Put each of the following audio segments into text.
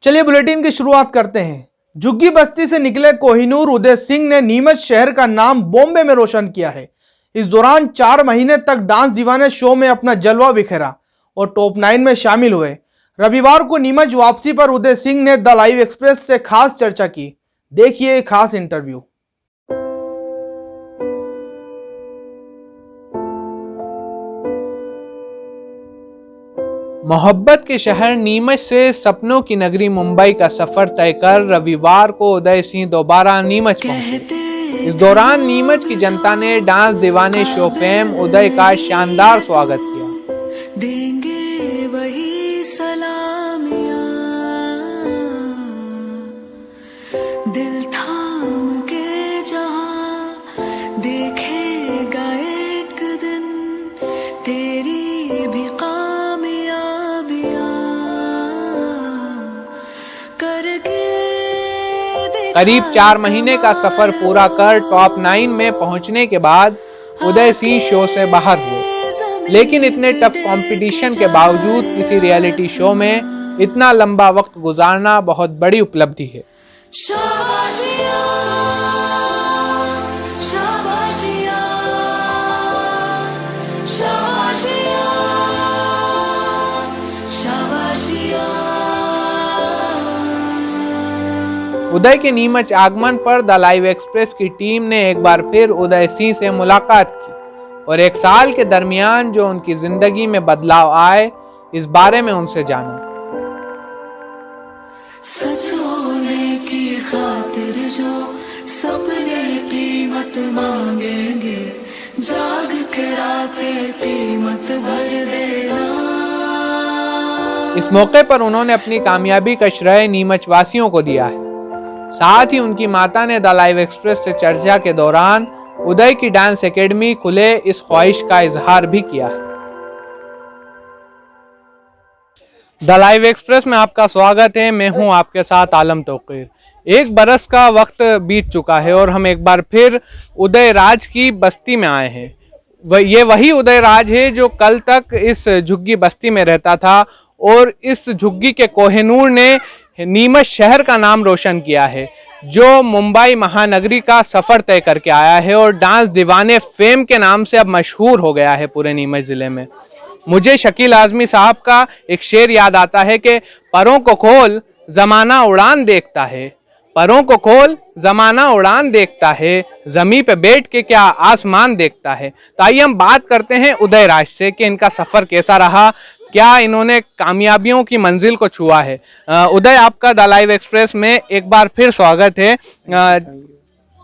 चलिए बुलेटिन की शुरुआत करते हैं। झुग्गी बस्ती से निकले कोहिनूर उदय सिंह ने नीमच शहर का नाम बॉम्बे में रोशन किया है। इस दौरान 4 महीने तक डांस दीवाने शो में अपना जलवा बिखेरा और टॉप 9 में शामिल हुए। रविवार को नीमच वापसी पर उदय सिंह ने द लाइव एक्सप्रेस से खास चर्चा की। देखिए खास इंटरव्यू। मोहब्बत के शहर नीमच से सपनों की नगरी मुंबई का सफर तय कर रविवार को उदय सिंह दोबारा नीमच पहुंचे। इस दौरान नीमच की जनता ने डांस दीवाने शो फेम उदय का शानदार स्वागत किया। देंगे वही सलामियां, दिल थाम के जहां देखेगा एक दिन तेरी भी करीब 4 महीने का सफर पूरा कर टॉप 9 में पहुंचने के बाद उदय सिंह शो से बाहर हुए, लेकिन इतने टफ कंपटीशन के बावजूद किसी रियलिटी शो में इतना लंबा वक्त गुजारना बहुत बड़ी उपलब्धि है। उदय के नीमच आगमन पर द लाइव एक्सप्रेस की टीम ने एक बार फिर उदय सिंह से मुलाकात की और 1 साल के दरमियान जो उनकी जिंदगी में बदलाव आए इस बारे में उनसे जाना। सच होने की खातिर जो सपने कीमत मांगेंगे, जाग के रातें कीमत भर देना। इस मौके पर उन्होंने अपनी कामयाबी का श्रेय नीमच वासियों को दिया है। साथ ही उनकी माता ने द लाइव एक्सप्रेस से चर्चा के दौरान उदय की डांस एकेडमी खुले इस ख्वाहिश का इजहार भी किया है। द लाइव एक्सप्रेस में आपका स्वागत है। मैं हूं आपके साथ आलम तौकीर। 1 बरस का वक्त बीत चुका है और हम एक बार फिर उदय राज की बस्ती में आए हैं। ये वही उदय राज है जो कल तक इस झुग्गी बस्ती में रहता था और इस झुग्गी के कोहिनूर ने नीमच शहर का नाम रोशन किया है, जो मुंबई महानगरी का सफर तय करके आया है और डांस दीवाने फेम के नाम से अब मशहूर हो गया है पूरे नीमच जिले में। मुझे शकील आजमी साहब का एक शेर याद आता है कि परों को खोल जमाना उड़ान देखता है, परों को खोल जमाना उड़ान देखता है, जमीन पे बैठ के क्या आसमान देखता है। तो आइए हम बात करते हैं उदय राज से कि इनका सफर कैसा रहा, क्या इन्होंने कामयाबियों की मंजिल को छुआ है। उदय, आपका द लाइव एक्सप्रेस में एक बार फिर स्वागत है।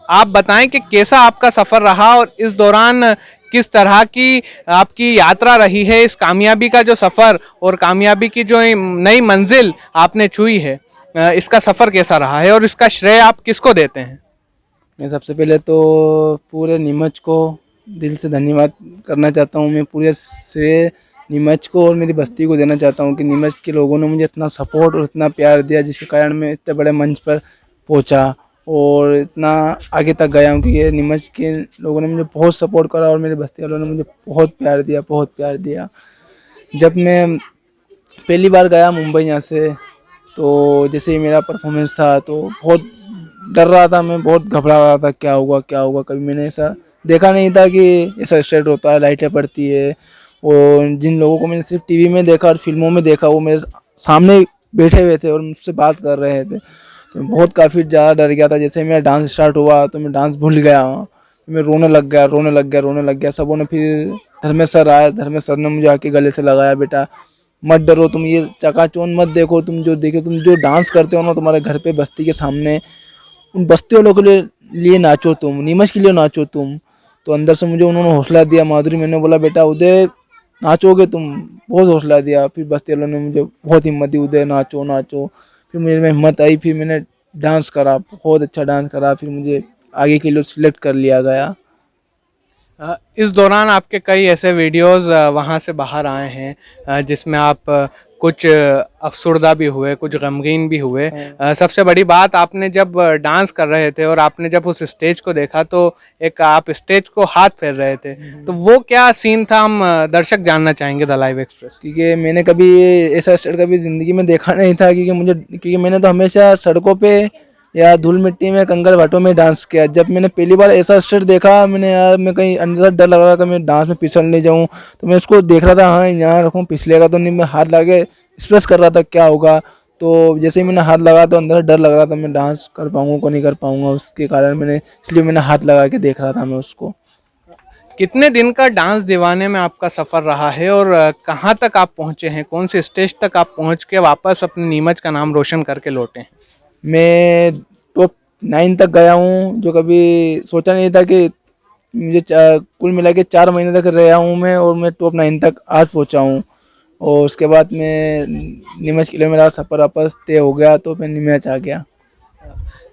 आप बताएं कि कैसा आपका सफर रहा और इस दौरान किस तरह की आपकी यात्रा रही है, इस कामयाबी का जो सफर और कामयाबी की जो नई मंजिल आपने छुई है, इसका सफर कैसा रहा है और इसका श्रेय आप किसको देते हैं? मैं सबसे पहले तो पूरे नीमच को दिल से धन्यवाद करना चाहता हूँ। मैं पूरे श्रेय नीमच को और मेरी बस्ती को देना चाहता हूँ कि नीमच के लोगों ने मुझे इतना सपोर्ट और इतना प्यार दिया, जिसके कारण मैं इतने बड़े मंच पर पहुँचा और इतना आगे तक गया हूँ। क्योंकि नीमच के लोगों ने मुझे बहुत सपोर्ट करा और मेरे बस्ती वालों ने मुझे बहुत प्यार दिया, बहुत प्यार दिया। जब मैं पहली बार गया मुंबई यहाँ से, तो जैसे ही मेरा परफॉर्मेंस था तो बहुत डर रहा था, मैं बहुत घबरा रहा था, क्या होगा क्या होगा। कभी मैंने ऐसा देखा नहीं था कि ऐसा स्टेज होता है, लाइटें पड़ती है। और जिन लोगों को मैंने सिर्फ टीवी में देखा और फिल्मों में देखा, वो मेरे सामने बैठे हुए थे और मुझसे बात कर रहे थे, तो मैं बहुत काफ़ी ज़्यादा डर गया था। जैसे मेरा डांस स्टार्ट हुआ तो मैं डांस भूल गया, मैं रोने लग गया। सबों ने फिर धर्मेश सर आए, धर्मेश सर ने मुझे आके गले से लगाया, बेटा मत डरो, तुम ये चकाचौंध मत देखो, तुम जो डांस करते हो ना तुम्हारे घर पे बस्ती के सामने, उन बस्ती वालों के लिए नाचो, तुम नीमच के लिए नाचो तुम। तो अंदर से मुझे उन्होंने हौसला दिया। माधुरी मैंने बोला, बेटा उदय नाचोगे तुम, बहुत हौसला दिया। फिर बस्ती वालों ने मुझे बहुत हिम्मत दी, उदय नाचो नाचो। फिर मेरे में हिम्मत आई, फिर मैंने डांस करा, बहुत अच्छा डांस करा। फिर मुझे आगे के लिए सिलेक्ट कर लिया गया। इस दौरान आपके कई ऐसे वीडियोस वहाँ से बाहर आए हैं जिसमें आप कुछ अफसरदा भी हुए, कुछ गमगीन भी हुए। सबसे बड़ी बात, आपने जब डांस कर रहे थे और आपने जब उस स्टेज को देखा तो एक आप स्टेज को हाथ फेर रहे थे, तो वो क्या सीन था, हम दर्शक जानना चाहेंगे द लाइव एक्सप्रेस। क्योंकि मैंने कभी ऐसा स्टेट कभी ज़िंदगी में देखा नहीं था, क्योंकि मैंने तो हमेशा सड़कों पे या धूल मिट्टी में कंकड़ भाटों में डांस किया। जब मैंने पहली बार ऐसा स्टेट देखा, मैंने यार मैं कहीं अंदर डर लग रहा था कि मैं डांस में फिसल नहीं जाऊँ, तो मैं उसको देख रहा था, हाँ यहाँ रखूँ फिसलेगा तो नहीं। मैं हाथ लगा के एक्सप्रेस कर रहा था क्या होगा। तो जैसे ही मैंने हाथ लगा तो अंदर डर लग रहा था मैं डांस कर पाऊँगा को नहीं कर पाऊँगा, उसके कारण इसलिए मैंने हाथ लगा के देख रहा था मैं उसको। कितने दिन का डांस दीवाने में आपका सफ़र रहा है और कहाँ तक आप पहुँचे हैं, कौन से स्टेज तक आप पहुँच के वापस अपने नीमच का नाम रोशन करके लौटे हैं? मैं टॉप 9 तक गया हूँ, जो कभी सोचा नहीं था कि मुझे कुल मिला के 4 महीने तक रहा हूँ मैं, और मैं टॉप 9 तक आज पहुँचा हूँ। और उसके बाद मैं नीमच के लिए मेरा सफ़र वापस तय हो गया, तो मैं नीमच आ गया।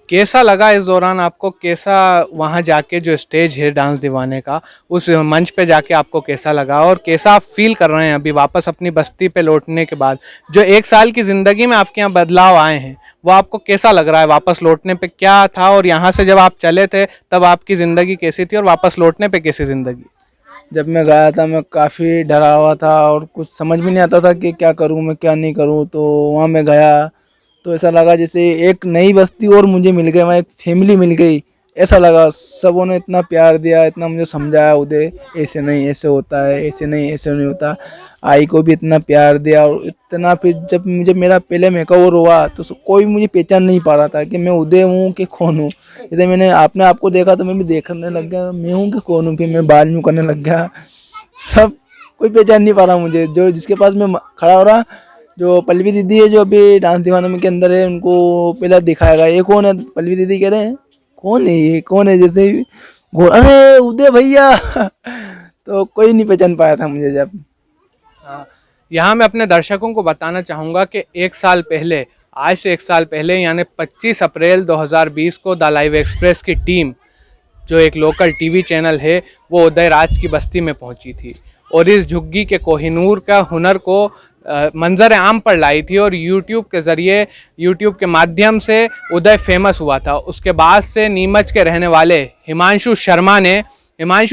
कैसा लगा इस दौरान आपको, कैसा वहाँ जाके जो स्टेज है डांस दीवाने का, उस मंच पे जाके आपको कैसा लगा और कैसा आप फील कर रहे हैं अभी वापस अपनी बस्ती पे लौटने के बाद? जो 1 साल की ज़िंदगी में आपके यहाँ बदलाव आए हैं, वो आपको कैसा लग रहा है? वापस लौटने पे क्या था और यहाँ से जब आप चले थे तब आपकी ज़िंदगी कैसी थी और वापस लौटने पे कैसी ज़िंदगी? जब मैं गया था मैं काफ़ी डरा हुआ था और कुछ समझ में नहीं आता था कि क्या करूँ मैं क्या नहीं करूँ। तो वहाँ मैं गया तो ऐसा लगा जैसे एक नई बस्ती और मुझे मिल गई, वहाँ एक फैमिली मिल गई। ऐसा लगा, सबों ने इतना प्यार दिया, इतना मुझे समझाया, उदय ऐसे नहीं ऐसे होता है, ऐसे नहीं ऐसे नहीं होता। आई को भी इतना प्यार दिया और इतना, फिर जब मुझे मेरा पहले मेकओवर हुआ तो कोई मुझे पहचान नहीं पा रहा था कि मैं उदय हूँ कि कौन हूँ। जैसे मैंने आपने आपको देखा तो मैं भी देखने लग गया मैं हूँ कि कौन हूँ। फिर मैं बाल यूँ करने लग गया, सब कोई पहचान नहीं पा रहा मुझे। जो जिसके पास मैं खड़ा हो रहा, जो पल्लवी दीदी है जो अभी डांस दीवाने में के अंदर है, उनको पहले दिखाएगा ये कौन है। पल्लवी दीदी कह रहे हैं कौन है ये कौन है, जैसे ही अरे उदय भैया तो कोई नहीं पहचान पाया था मुझे। जब यहाँ मैं अपने दर्शकों को बताना चाहूँगा कि 1 साल पहले, आज से 1 साल पहले यानी 25 अप्रैल 2020 को द लाइव एक्सप्रेस की टीम, जो एक लोकल टीवी चैनल है, वो उदय राज की बस्ती में पहुंची थी और इस झुग्गी के कोहिनूर का हुनर को मंजर आम पर लाई थी और यूट्यूब के ज़रिए, यूट्यूब के माध्यम से उदय फेमस हुआ था। उसके बाद से नीमच के रहने वाले हिमांशु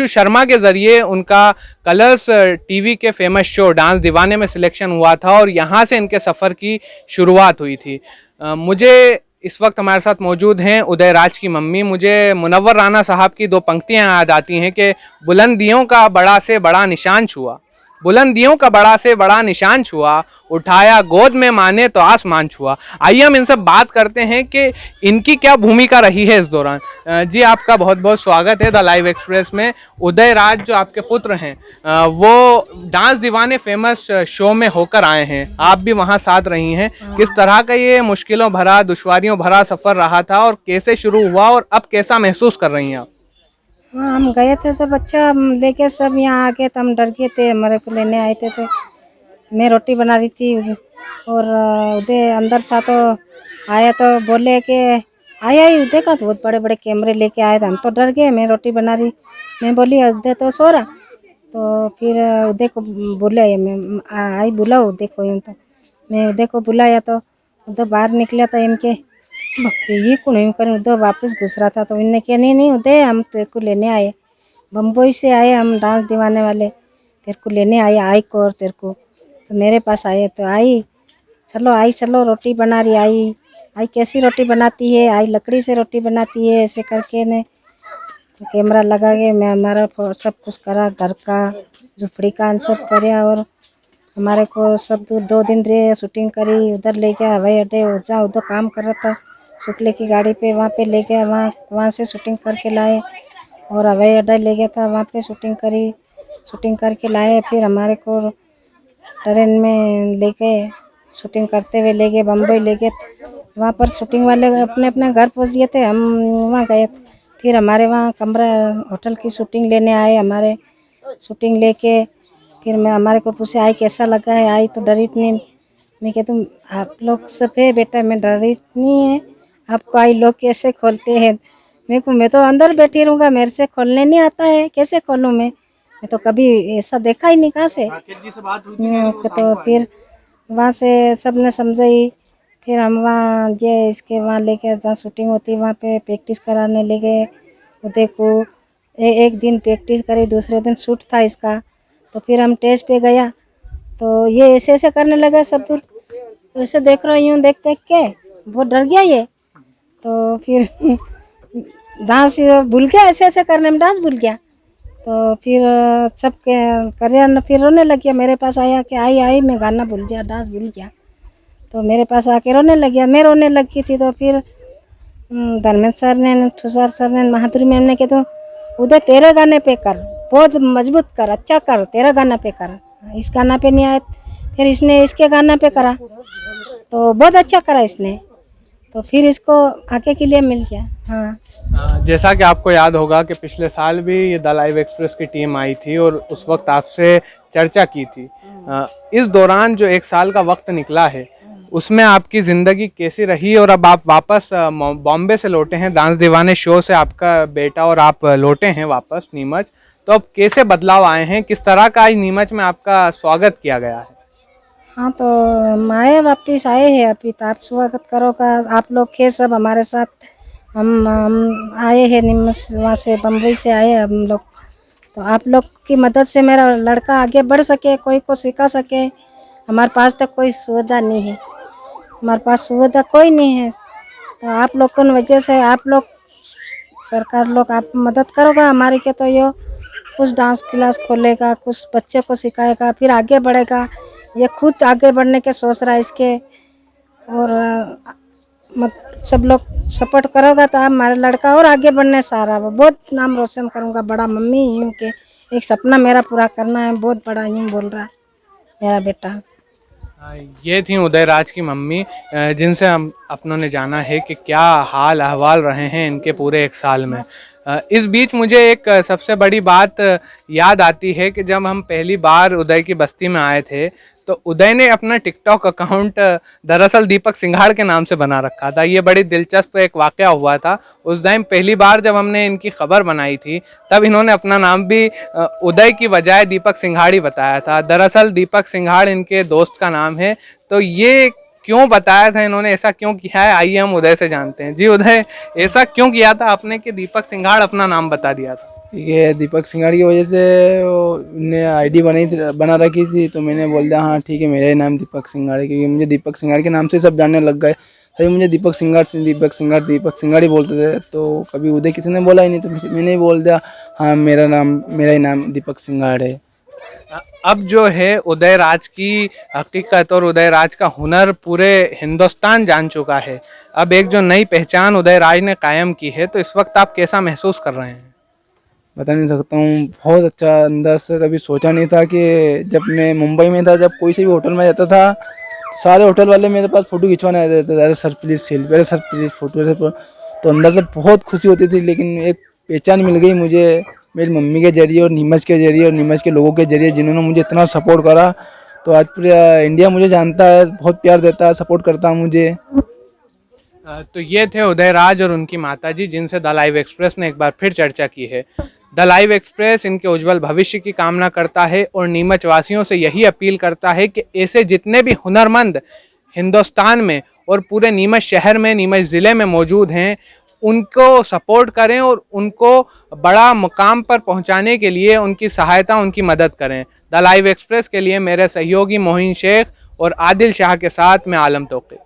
शर्मा के ज़रिए उनका कलर्स टीवी के फेमस शो डांस दीवाने में सिलेक्शन हुआ था और यहाँ से इनके सफ़र की शुरुआत हुई थी। मुझे इस वक्त हमारे साथ मौजूद हैं उदय राज की मम्मी। मुझे मुनव्वर राना साहब की 2 पंक्तियां याद आती हैं कि बुलंदियों का बड़ा से बड़ा निशान छुआ, बुलंदियों का बड़ा से बड़ा निशान छुआ, उठाया गोद में माने तो आसमान छुआ। आइए हम इनसे बात करते हैं कि इनकी क्या भूमिका रही है इस दौरान। जी, आपका बहुत बहुत स्वागत है द लाइव एक्सप्रेस में। उदय राज जो आपके पुत्र हैं, वो डांस दीवाने फेमस शो में होकर आए हैं, आप भी वहाँ साथ रही हैं। किस तरह का ये मुश्किलों भरा, दुश्वारियों भरा सफ़र रहा था और कैसे शुरू हुआ और अब कैसा महसूस कर रही हैं आप? हाँ, हम गए थे सब बच्चा लेके, सब यहाँ आके तो हम डर गए थे, हमारे को लेने आए थे। तो मैं रोटी बना रही थी और उदय अंदर था, तो आया तो बोले कि आया ही उदय का, तो बहुत बड़े बड़े कैमरे लेके आए थे। हम तो डर गए, मैं रोटी बना रही, मैं बोली उदय तो सो रहा। तो फिर उदय को बोले, मैं आई बुलाओ उदय को। यूँ तो मैं उदय को बुलाया तो उदय बाहर निकला था। इनके ये कौन यूँ करें, उदय वापस घुस रहा था। तो इनने कहा नहीं उदय, हम तेरे को लेने आए, बम्बई से आए हम डांस दीवाने वाले, तेरे को लेने आए आई को और तेरे को। तो मेरे पास आए तो आई चलो रोटी बना रही। आई कैसी रोटी बनाती है, आई लकड़ी से रोटी बनाती है, ऐसे करके ने तो कैमरा लगा के मैं हमारा सब कुछ करा, घर का झुपड़ी का सब कराया। और हमारे को सब 2 दिन रहे, शूटिंग करी, उधर ले गया हवाई अड्डे, जहाँ उधर काम कर रहा था शुक्ले की गाड़ी पे, वहाँ पे ले गया, वहाँ से शूटिंग करके लाए और हवाई अड्डा ले गया था, वहाँ पे शूटिंग करी, शूटिंग करके लाए। फिर हमारे को ट्रेन में ले गए, शूटिंग करते हुए ले गए बम्बई ले गए। वहाँ पर शूटिंग वाले अपने अपने घर पहुँच गए थे, हम वहाँ गए। फिर हमारे वहाँ कमरा होटल की शूटिंग लेने आए, हमारे शूटिंग लेके फिर मैं हमारे को पूछे आई कैसा लगा है। आई तो डरी इतनी, मैं कहती हूँ आप लोग सब है बेटा, मैं डरी इतनी है, आपको आई लोग कैसे खोलते हैं। मैं तो अंदर बैठी रहूँगा, मेरे से खोलने नहीं आता है, कैसे खोलूँ मैं तो कभी ऐसा देखा ही नहीं कहाँ से। तो फिर वहाँ से सब ने समझाई। फिर हम वहाँ जे इसके वहाँ लेके जहाँ शूटिंग होती वहाँ पे प्रैक्टिस कराने ले गए उदय को। एक दिन प्रैक्टिस करी, दूसरे दिन शूट था इसका। तो फिर हम टेस्ट पे गया तो ये ऐसे ऐसे करने लगा सब दूर, ऐसे देख रहा यूँ देख देख के बहुत डर गया ये। तो फिर डांस भूल गया, ऐसे ऐसे करने में डांस भूल गया। तो फिर सब के करे फिर रोने लग गया, मेरे पास आया कि आई मैं गाना भूल गया, डांस भूल गया। तो मेरे पास आके रोने लग गया, मैं रोने लगी थी। तो फिर धर्मेंद्र सर ने, ठुसर सर ने, माधुरी मैम ने कहा तो उधर तेरे गाने पे कर, बहुत मजबूत कर, अच्छा कर, तेरा गाना पे कर, इस गाना पे नहीं आया। फिर इसने इसके गाना पे करा तो बहुत अच्छा करा इसने, तो फिर इसको आगे के लिए मिल गया। हाँ, जैसा कि आपको याद होगा कि पिछले साल भी ये द लाइव एक्सप्रेस की टीम आई थी और उस वक्त आपसे चर्चा की थी। इस दौरान जो एक साल का वक्त निकला है उसमें आपकी ज़िंदगी कैसी रही, और अब आप वापस बॉम्बे से लौटे हैं, डांस दीवाने शो से आपका बेटा और आप लौटे हैं वापस नीमच, तो अब कैसे बदलाव आए हैं, किस तरह का आज नीमच में आपका स्वागत किया गया है? हाँ तो माए वापिस आए हैं अभी, तो आप स्वागत करोगा, आप लोग के सब हमारे साथ। हम आए हैं निम्स वहाँ से, बम्बई से आए हैं हम लोग। तो आप लोग की मदद से मेरा लड़का आगे बढ़ सके, कोई को सिखा सके। हमारे पास तो कोई सुविधा नहीं है, हमारे पास सुविधा कोई नहीं है। तो आप लोग की वजह से, आप लोग सरकार लोग आप मदद करोगा हमारे के, तो ये कुछ डांस क्लास खोलेगा, कुछ बच्चे को सिखाएगा, फिर आगे बढ़ेगा। ये खुद आगे बढ़ने के सोच रहा है इसके, और सब लोग सपोर्ट करोगा तो हमारा लड़का और आगे बढ़ने सारा वो बहुत नाम रोशन करूँगा, बड़ा मम्मी यूँ के एक सपना मेरा पूरा करना है, बहुत बड़ा यूँ बोल रहा है मेरा बेटा। ये थी उदय राज की मम्मी, जिनसे हम अपनों ने जाना है कि क्या हाल अहवाल रहे हैं इनके पूरे एक साल में। इस बीच मुझे एक सबसे बड़ी बात याद आती है कि जब हम पहली बार उदय की बस्ती में आए थे तो उदय ने अपना टिकटॉक अकाउंट दरअसल दीपक सिंघाड़ के नाम से बना रखा था। ये बड़ी दिलचस्प एक वाक़या हुआ था। उस टाइम पहली बार जब हमने इनकी खबर बनाई थी तब इन्होंने अपना नाम भी उदय की बजाय दीपक सिंघाड़ ही बताया था। दरअसल दीपक सिंघाड़ इनके दोस्त का नाम है। तो ये क्यों बताया था इन्होंने, ऐसा क्यों किया है, आइए हम उदय से जानते हैं। जी उदय, ऐसा क्यों किया था आपने कि दीपक सिंघाड़ अपना नाम बता दिया था? ये दीपक सिंघाड़ की वजह से ने आईडी बना रखी थी, तो मैंने बोल दिया हाँ ठीक है, मेरा ही नाम दीपक सिंघाड़ है, क्योंकि मुझे दीपक सिंघाड़ के नाम से सब जानने लग गए। सही मुझे दीपक सिंघाड़ ही बोलते थे, तो कभी उदय किसी ने बोला ही नहीं, तो मैंने ही बोल दिया हाँ मेरा ही नाम दीपक सिंघाड़ है। अब जो है उदय राज की हकीकत और उदय राज का हुनर पूरे हिंदुस्तान जान चुका है। अब एक जो नई पहचान उदय राज ने कायम की है, तो इस वक्त आप कैसा महसूस कर रहे हैं? बता नहीं सकता हूँ, बहुत अच्छा। अंदर से कभी सोचा नहीं था कि जब मैं मुंबई में था, जब कोई से भी होटल में जाता था, सारे होटल वाले मेरे पास फ़ोटो खिंचवाने आते थे, अरे सर प्लीज़ सेल्फी, अरे सर प्लीज़ फ़ोटो। तो अंदर से बहुत खुशी होती थी। लेकिन एक पहचान मिल गई मुझे मेरी मम्मी के जरिए और नीमच के जरिए और नीमच के लोगों के जरिए, जिन्होंने मुझे इतना सपोर्ट करा। तो आज पूरा इंडिया मुझे जानता है, बहुत प्यार देता है, सपोर्ट करता है मुझे। तो ये थे उदय राज और उनकी माताजी, जिनसे द लाइव एक्सप्रेस ने एक बार फिर चर्चा की है। द लाइव एक्सप्रेस इनके उज्जवल भविष्य की कामना करता है और नीमच वासियों से यही अपील करता है कि ऐसे जितने भी हुनरमंद हिंदुस्तान में और पूरे नीमच शहर में, नीमच ज़िले में मौजूद हैं, उनको सपोर्ट करें और उनको बड़ा मुकाम पर पहुंचाने के लिए उनकी सहायता, उनकी मदद करें। द लाइव एक्सप्रेस के लिए मेरे सहयोगी मोहिन शेख और आदिल शाह के साथ मैं आलम तौकीर।